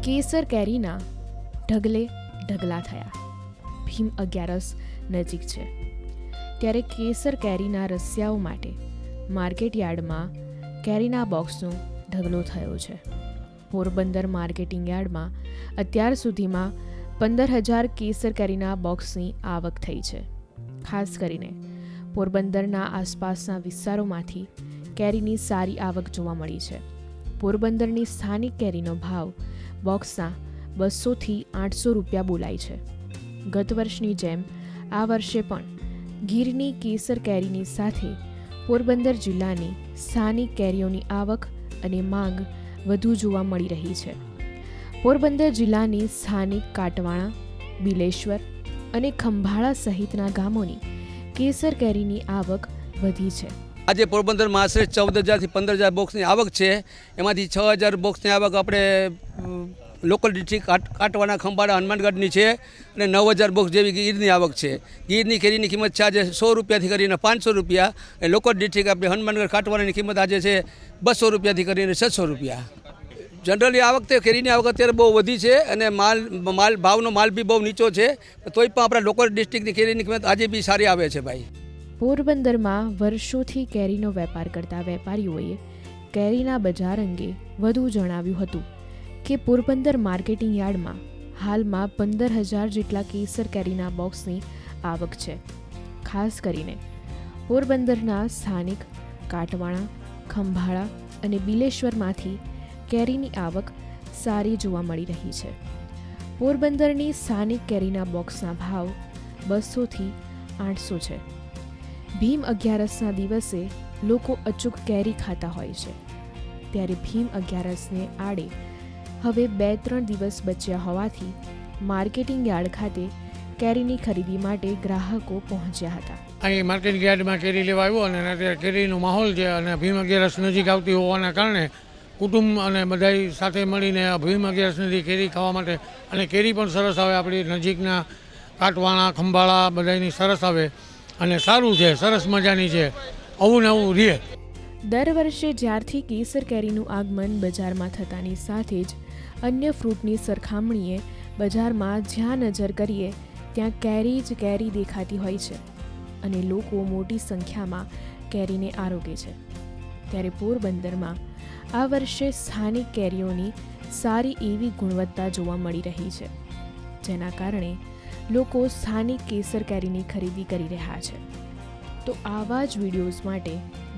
કેસર કેરીના ઢગલે ઢગલા થયા. ભીમ 11 નજીક છે ત્યારે કેસર કેરીના રસિયાઓ માટે માર્કેટ યાર્ડમાં કેરીના બોક્સનો ઢગલો થયો છે. પોરબંદર માર્કેટિંગ યાર્ડમાં અત્યાર સુધીમાં 15,000 કેસર કેરીના બોક્સની આવક થઈ છે. ખાસ કરીને પોરબંદરના આસપાસના વિસ્તારોમાંથી કેરીની સારી આવક જોવા મળી છે. પોરબંદરની સ્થાનિક કેરીનો ભાવ બોક્સના 200થી 800 રૂપિયા બોલાય છે. ગત વર્ષની જેમ આ વર્ષે પણ ગીરની કેસર કેરીની સાથે પોરબંદર જિલ્લાની સ્થાનિક કેરીઓની આવક અને માંગ વધુ જોવા મળી રહી છે. પોરબંદર જિલ્લાની સ્થાનિક કાટવાણા, બિલેશ્વર અને ખંભાળા સહિતના ગામોની કેસર કેરીની આવક વધી છે. આજે પોરબંદરમાં આશરે 14,000થી 15,000 બોક્સની આવક છે. એમાંથી 6,000 બોક્સની આવક આપણે લોકલ ડિસ્ટ્રિક્ટ કાટવાના, ખંભાળા, હનુમાનગઢની છે અને 9,000 બોક્સ જેવી ગીરની આવક છે. ગીરની કેરીની કિંમત છે આજે 100 રૂપિયાથી કરીને 500 રૂપિયા. એ લોકલ ડિસ્ટ્રિક્ટ આપણે હનુમાનગઢ કાટવાનાની કિંમત આજે છે 200 રૂપિયાથી કરીને 600 રૂપિયા. જનરલી આ વખતે કેરીની આવક અત્યારે બહુ વધી છે અને ભાવનો માલ બી બહુ નીચો છે. તોય પણ આપણા લોકલ ડિસ્ટ્રિક્ટની કેરીની કિંમત આજે બી સારી આવે છે ભાઈ. પોરબંદરમાં વર્ષોથી કેરીનો વેપાર કરતા વેપારીઓએ કેરીના બજાર અંગે વધુ જણાવ્યું હતું કે પોરબંદર માર્કેટિંગ યાર્ડમાં હાલમાં 15,000 જેટલા કેસર કેરીના બોક્સની આવક છે. ખાસ કરીને પોરબંદરના સ્થાનિક કાટવાણા, ખંભાળા અને બિલેશ્વરમાંથી કેરીની આવક સારી જોવા મળી રહી છે. પોરબંદરની સ્થાનિક કેરીના બોક્સના ભાવ 200થી 800 છે. ભીમ 11ના દિવસે લોકો અચૂક કેરી ખાતા હોય છે ત્યારે ભીમ 11ને આડે હવે 2-3 દિવસ બચ્યા હોવાથી માર્કેટિંગ યાર્ડ ખાતે કેરીની ખરીદી માટે ગ્રાહકો પહોંચ્યા હતા. અહીં માર્કેટિંગ યાર્ડમાં કેરી લેવા આવ્યો અને અત્યારે કેરીનો માહોલ છે અને ભીમ 11 નજીક આવતી હોવાના કારણે કુટુંબ અને બધા સાથે મળીને ભીમ 11 કેરી ખાવા માટે, અને કેરી પણ સરસ આવે, આપણી નજીકના કાટવાણા, ખંભાળા બધાની સરસ આવે અને સારું છે, સરસ મજાની છે, આવું ને આવું રહે. દર વર્ષે જ્યારથી કેસર કેરીનું આગમન બજારમાં થતાની સાથે જ અન્ય ફ્રૂટની સરખામણીએ બજારમાં જ્યાં નજર કરીએ ત્યાં કેરી જ કેરી દેખાતી હોય છે અને લોકો મોટી સંખ્યામાં કેરીને આરોગે છે. ત્યારે પોરબંદરમાં આ વર્ષે સ્થાનિક કેરીઓની સારી એવી ગુણવત્તા જોવા મળી રહી છે, જેના કારણે લોકો સ્થાનિક કેસર કેરીની ખરીદી કરી રહ્યા છે. તો આવા જ વિડીયોઝ માટે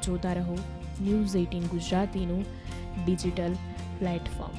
જોતા રહો ન્યૂઝ 18 ગુજરાતીનું ડિજિટલ પ્લેટફોર્મ.